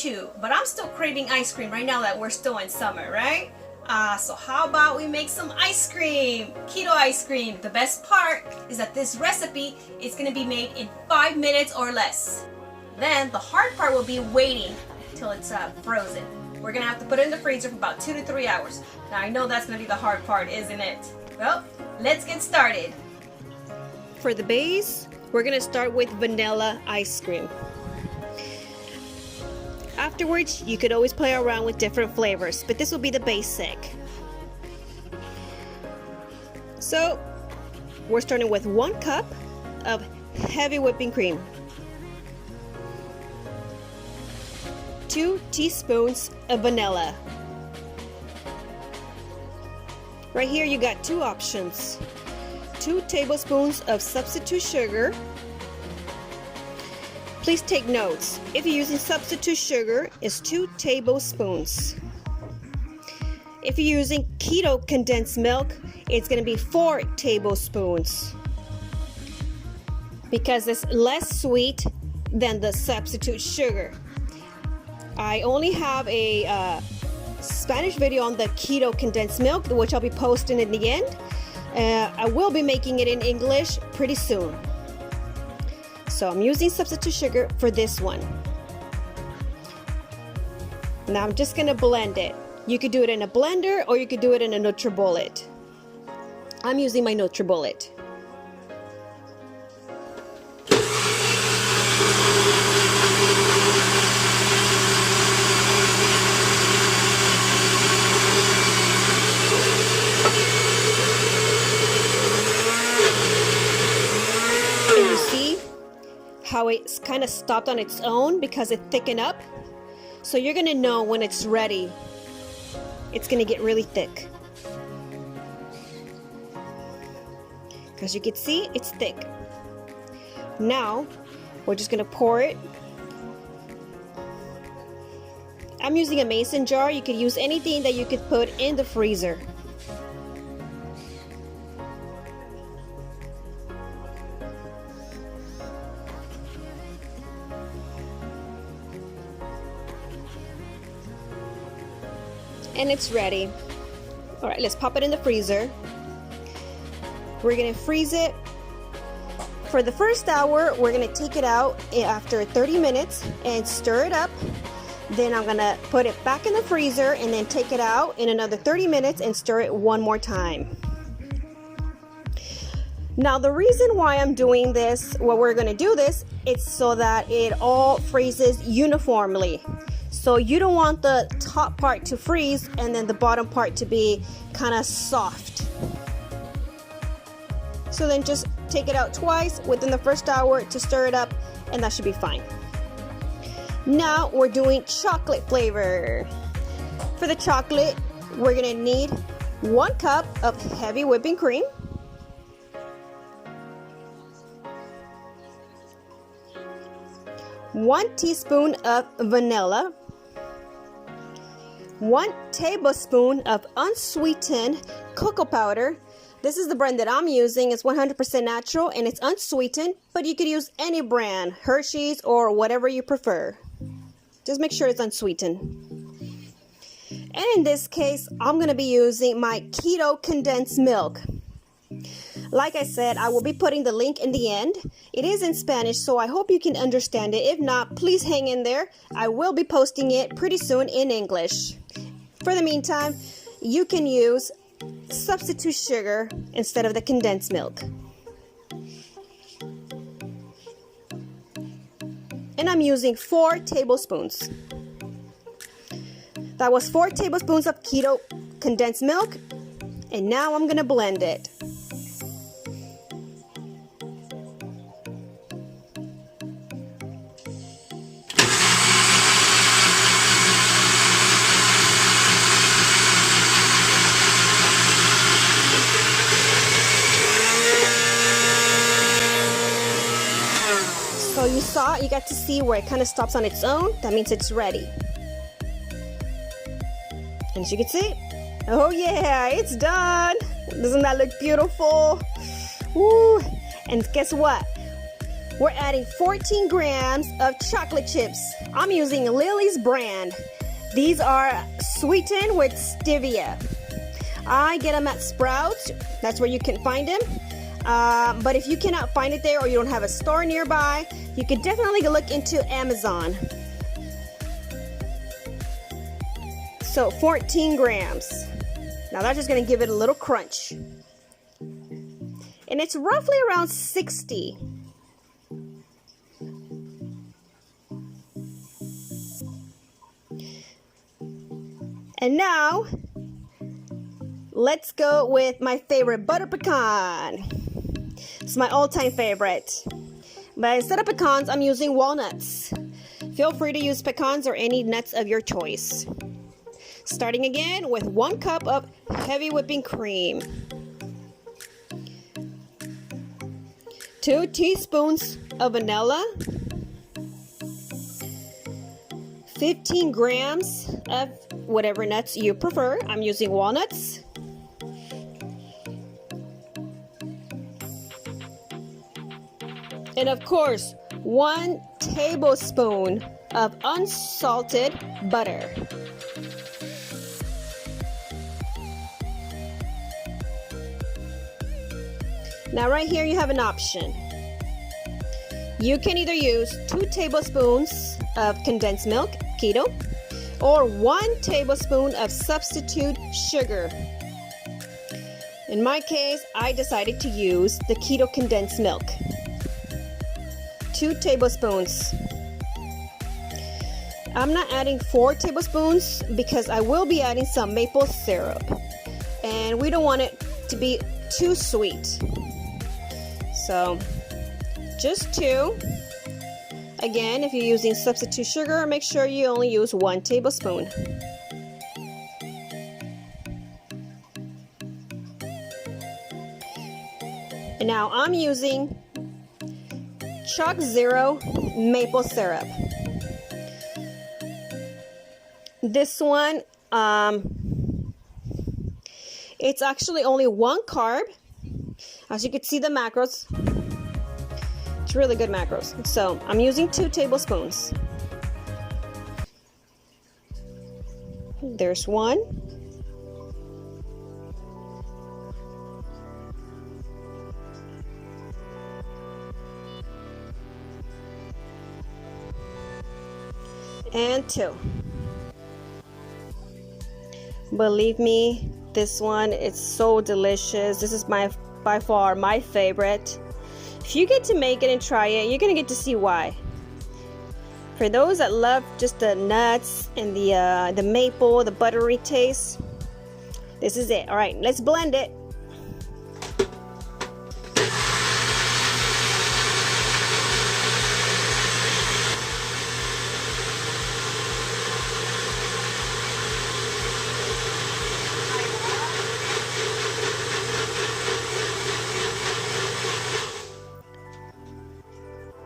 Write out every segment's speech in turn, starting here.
too, but I'm still craving ice cream right now that we're still in summer, right? So how about we make some ice cream? Keto ice cream. The best part is that this recipe is going to be made in 5 minutes or less. Then the hard part will be waiting till it's frozen. We're going to have to put it in the freezer for about 2 to 3 hours. Now I know that's going to be the hard part, isn't it? Well, let's get started. For the base, we're going to start with vanilla ice cream. Afterwards, you could always play around with different flavors, but this will be the basic. So, we're starting with 1 cup of heavy whipping cream, 2 teaspoons of vanilla. Right here you got 2 options. 2 tablespoons of substitute sugar. Please take notes. If you're using substitute sugar, it's 2 tablespoons. If you're using keto condensed milk, it's going to be 4 tablespoons because it's less sweet than the substitute sugar. I only have a Spanish video on the keto condensed milk, which I'll be posting in the end. I will be making it in English pretty soon. So I'm using substitute sugar for this one. Now I'm just gonna blend it. You could do it in a blender or you could do it in a NutriBullet. I'm using my NutriBullet. And you see how it's kind of stopped on its own because it thickened up. So you're gonna know when it's ready. It's gonna get really thick. As you can see, it's thick. Now, we're just gonna pour it. I'm using a mason jar. You could use anything that you could put in the freezer. And it's ready. All right, let's pop it in the freezer. We're gonna freeze it for the first hour. We're gonna take it out after 30 minutes and stir it up. Then I'm gonna put it back in the freezer and then take it out in another 30 minutes and stir it one more time. Now the reason why I'm doing this, we're gonna do this, it's so that it all freezes uniformly. So you don't want the top part to freeze and then the bottom part to be kind of soft. So then just take it out twice within the first hour to stir it up, and that should be fine. Now we're doing chocolate flavor. For the chocolate, we're gonna need 1 cup of heavy whipping cream, 1 teaspoon of vanilla, 1 tablespoon of unsweetened cocoa powder. This is the brand that I'm using. It's 100% natural and it's unsweetened, but you could use any brand, Hershey's or whatever you prefer. Just make sure it's unsweetened. And in this case, I'm going to be using my keto condensed milk. Like I said, I will be putting the link in the end. It is in Spanish, so I hope you can understand it. If not, please hang in there. I will be posting it pretty soon in English. For the meantime, you can use substitute sugar instead of the condensed milk. And I'm using 4 tablespoons. That was 4 tablespoons of keto condensed milk. And now I'm going to blend it. So you got to see where it kind of stops on its own. That means it's ready. And as you can see, oh yeah, it's done. Doesn't that look beautiful? Woo. And guess what? we're adding 14 grams of chocolate chips. I'm using Lily's brand. These are sweetened with stevia. I get them at Sprouts. That's where you can find them. But if you cannot find it there or you don't have a store nearby, you could definitely look into Amazon. So 14 grams. Now that's just going to give it a little crunch. And it's roughly around 60. And now, let's go with my favorite butter pecan. It's my all-time favorite. But instead of pecans, I'm using walnuts. Feel free to use pecans or any nuts of your choice. Starting again with 1 cup of heavy whipping cream. 2 teaspoons of vanilla. 15 grams of whatever nuts you prefer. I'm using walnuts. And of course, 1 tablespoon of unsalted butter. Now right here you have an option. You can either use 2 tablespoons of condensed milk, keto, or 1 tablespoon of substitute sugar. In my case, I decided to use the keto condensed milk. 2 tablespoons. I'm not adding 4 tablespoons because I will be adding some maple syrup. And we don't want it to be too sweet. So, just 2. Again, if you're using substitute sugar, make sure you only use 1 tablespoon. And now I'm using Chalk Zero maple syrup. This one, it's actually only 1 carb. As you can see the macros, it's really good macros. So I'm using 2 tablespoons. There's 1. And 2. Believe me, this one is so delicious. This is by far my favorite. If you get to make it and try it, you're gonna get to see why. For those that love just the nuts and the maple, the buttery taste, this is it. All right, let's blend it.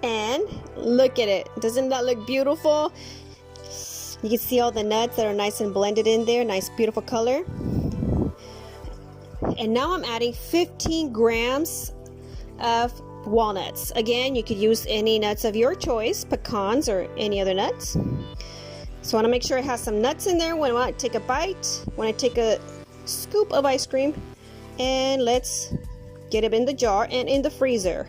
And look at it. Doesn't that look beautiful? You can see all the nuts that are nice and blended in there. Nice, beautiful color. And now I'm adding 15 grams of walnuts. Again, you could use any nuts of your choice, pecans or any other nuts. So I want to make sure it has some nuts in there when I take a bite, when I take a scoop of ice cream. And let's get it in the jar and in the freezer.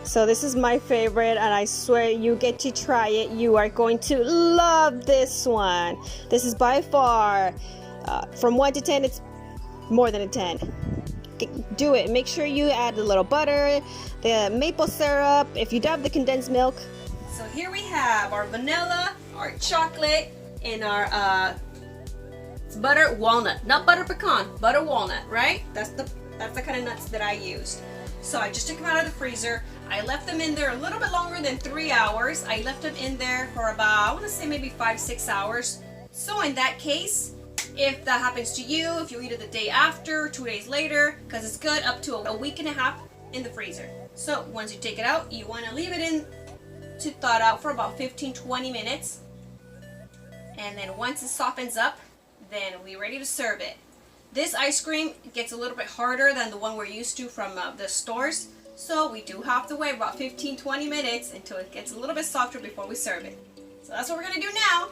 So this is my favorite, and I swear you get to try it. You are going to love this one. This is by far, from 1 to 10, it's more than a 10. Do it. Make sure you add a little butter, the maple syrup, if you have the condensed milk. So here we have our vanilla, our chocolate, and our butter walnut. Not butter pecan, butter walnut, right? That's the kind of nuts that I used. So I just took them out of the freezer. I left them in there a little bit longer than 3 hours. I left them in there for about, I want to say maybe 5-6 hours. So in that case, if that happens to you, if you eat it the day after, 2 days later, because it's good up to a week and a half in the freezer. So once you take it out, you want to leave it in to thaw out for about 15-20 minutes. And then once it softens up, then we're ready to serve it. This ice cream gets a little bit harder than the one we're used to from the stores, so we do have to wait about 15-20 minutes until it gets a little bit softer before we serve it. So that's what we're gonna do now.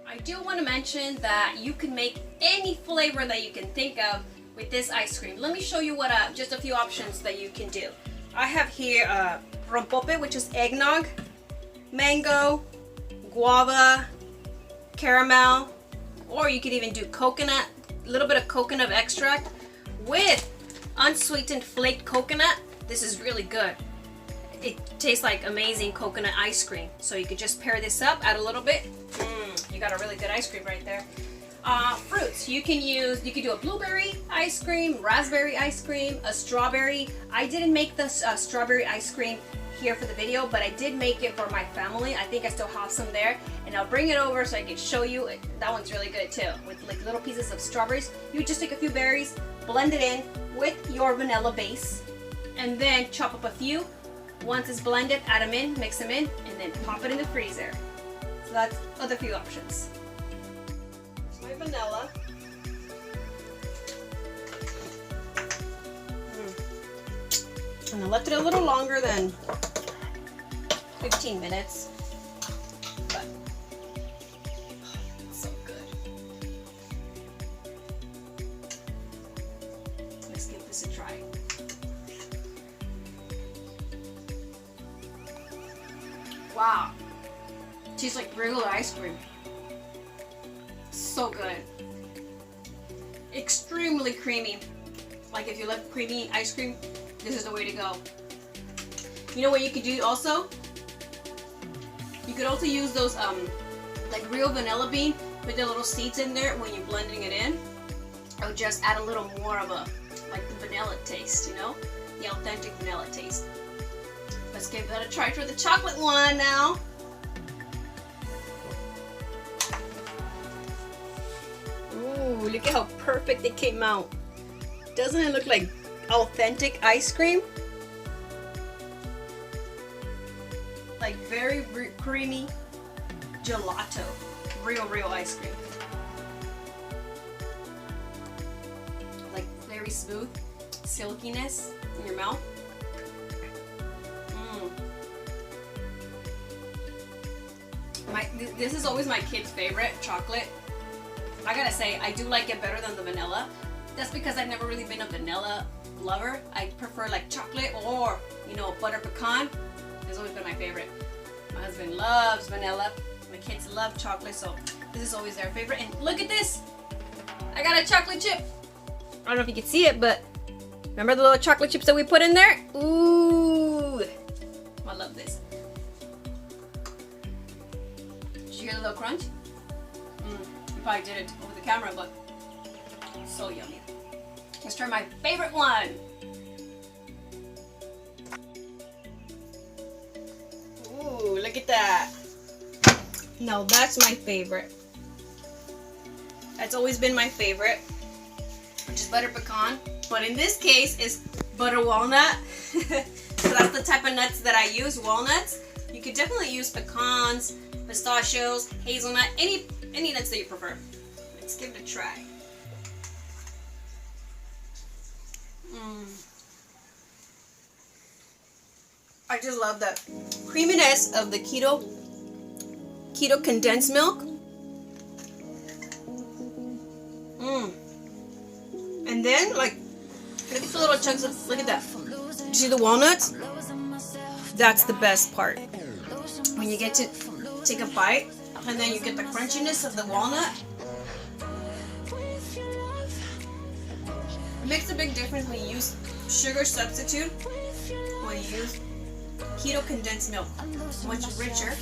I do want to mention that you can make any flavor that you can think of with this ice cream. Let me show you what just a few options that you can do. I have here rompope, which is eggnog, mango, guava, caramel, or you could even do coconut, a little bit of coconut extract with unsweetened flaked coconut. This is really good. It tastes like amazing coconut ice cream. So you could just pair this up, add a little bit. You got a really good ice cream right there. Fruits, you could do a blueberry ice cream, raspberry ice cream, a strawberry. I didn't make the strawberry ice cream here for the video, but I did make it for my family. I think I still have some there, and I'll bring it over so I can show you. That one's really good too, with like little pieces of strawberries. You just take a few berries, blend it in with your vanilla base, and then chop up a few. Once it's blended, add them in, mix them in, and then pop it in the freezer. So that's other few options. Here's my vanilla. And I left it a little longer than 15 minutes, but it's so good. Let's give this a try. Wow, tastes like regular ice cream. So good. Extremely creamy. Like if you love creamy ice cream, this is the way to go. You know what you could do also? You could also use those like real vanilla bean with the little seeds in there when you're blending it in. Or just add a little more of like the vanilla taste, you know? The authentic vanilla taste. Let's give that a try for the chocolate one now. Ooh, look at how perfect it came out. Doesn't it look like authentic ice cream? Like very creamy gelato. Real ice cream. Like very smooth silkiness in your mouth. This is always my kid's favorite, chocolate. I gotta say, I do like it better than the vanilla. That's because I've never really been a vanilla lover. I prefer like chocolate or, you know, butter pecan. It's always been my favorite. My husband loves vanilla. My kids love chocolate, so this is always their favorite. And look at this! I got a chocolate chip. I don't know if you can see it, but remember the little chocolate chips that we put in there? Ooh! I love this. Did you hear the little crunch? You probably did it over the camera, but so yummy. Let's try my favorite one. Ooh, look at that. Now that's my favorite. That's always been my favorite, which is butter pecan. But in this case, it's butter walnut. So that's the type of nuts that I use, walnuts. You could definitely use pecans, pistachios, hazelnut, any nuts that you prefer. Let's give it a try. I just love the creaminess of the keto condensed milk. And then, like, look at the little chunks of, look at that. You see the walnuts? That's the best part. When you get to take a bite, and then you get the crunchiness of the walnut. It makes a big difference when you use sugar substitute. When you use keto condensed milk, much richer.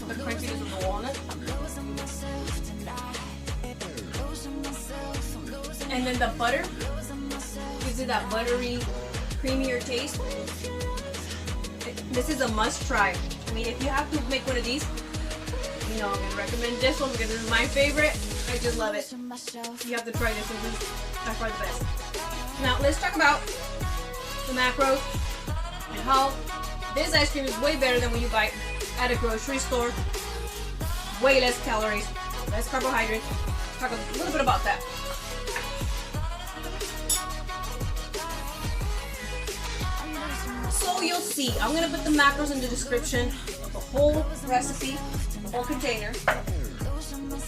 The crunchiness of the walnut. And then the butter gives it that buttery, creamier taste. This is a must try. I mean, if you have to make one of these, you know, I'm going to recommend this one because this is my favorite. I just love it. You have to try this one. By far the best. Now, let's talk about the macros and how this ice cream is way better than when you buy at a grocery store. Way less calories. less carbohydrates. Talk a little bit about that. So you'll see, I'm gonna put the macros in the description of the whole recipe, the whole container.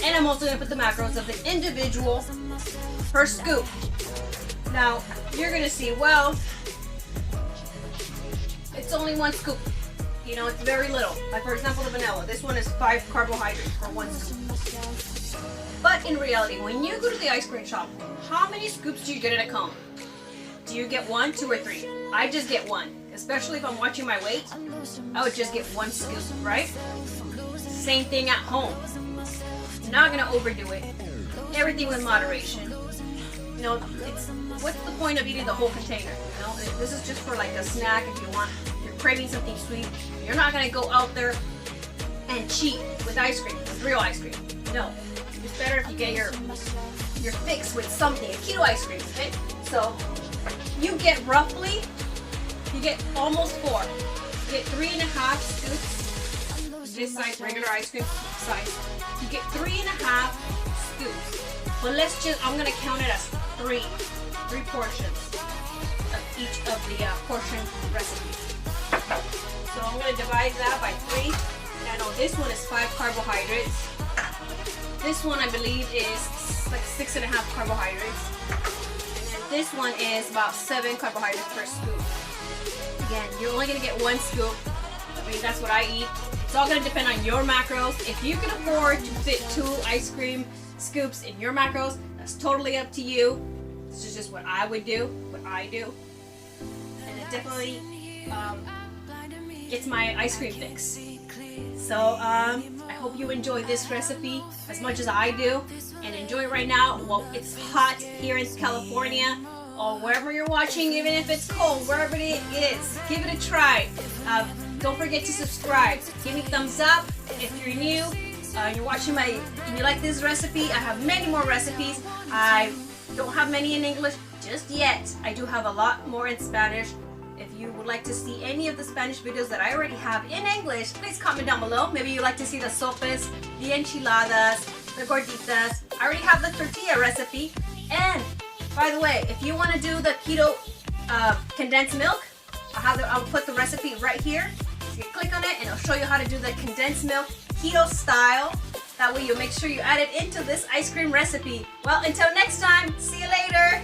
And I'm also gonna put the macros of the individual per scoop. Now, you're gonna see, well, it's only 1 scoop. You know, it's very little. Like for example, the vanilla. This one is 5 carbohydrates for 1 scoop. But in reality, when you go to the ice cream shop, how many scoops do you get in a cone? Do you get 1, 2, or 3? I just get 1. Especially if I'm watching my weight, I would just get 1 scoop, right? Same thing at home. Not gonna overdo it. Everything with moderation. You know, what's the point of eating the whole container? You know, this is just for like a snack if you're craving something sweet. You're not gonna go out there and cheat with ice cream, with real ice cream. No, it's better if you get your fix with something, a keto ice cream, okay? So you get almost 4. You get 3.5 scoops. This size, regular ice cream size. You get 3.5 scoops. But I'm gonna count it as 3 portions of each of the portion recipes. So I'm gonna divide that by 3. And I know this one is 5 carbohydrates. This one I believe is like 6.5 carbohydrates. And then this one is about 7 carbohydrates per scoop. Again, you're only gonna get 1 scoop. I mean, that's what I eat. It's all gonna depend on your macros. If you can afford to fit 2 ice cream scoops in your macros, that's totally up to you. This is just what I would do, what I do. And it definitely gets my ice cream fix. So I hope you enjoy this recipe as much as I do. And enjoy it right now while it's hot here in California. Or wherever you're watching, even if it's cold, wherever it is, give it a try. Don't forget to subscribe. Give me a thumbs up if you're new. You're watching and you like this recipe. I have many more recipes. I don't have many in English just yet. I do have a lot more in Spanish. If you would like to see any of the Spanish videos that I already have in English, please comment down below. Maybe you'd like to see the sopes, the enchiladas, the gorditas. I already have the tortilla recipe. And by the way, if you want to do the keto condensed milk, I'll put the recipe right here. You click on it and it'll show you how to do the condensed milk keto style. That way you'll make sure you add it into this ice cream recipe. Well, until next time, see you later.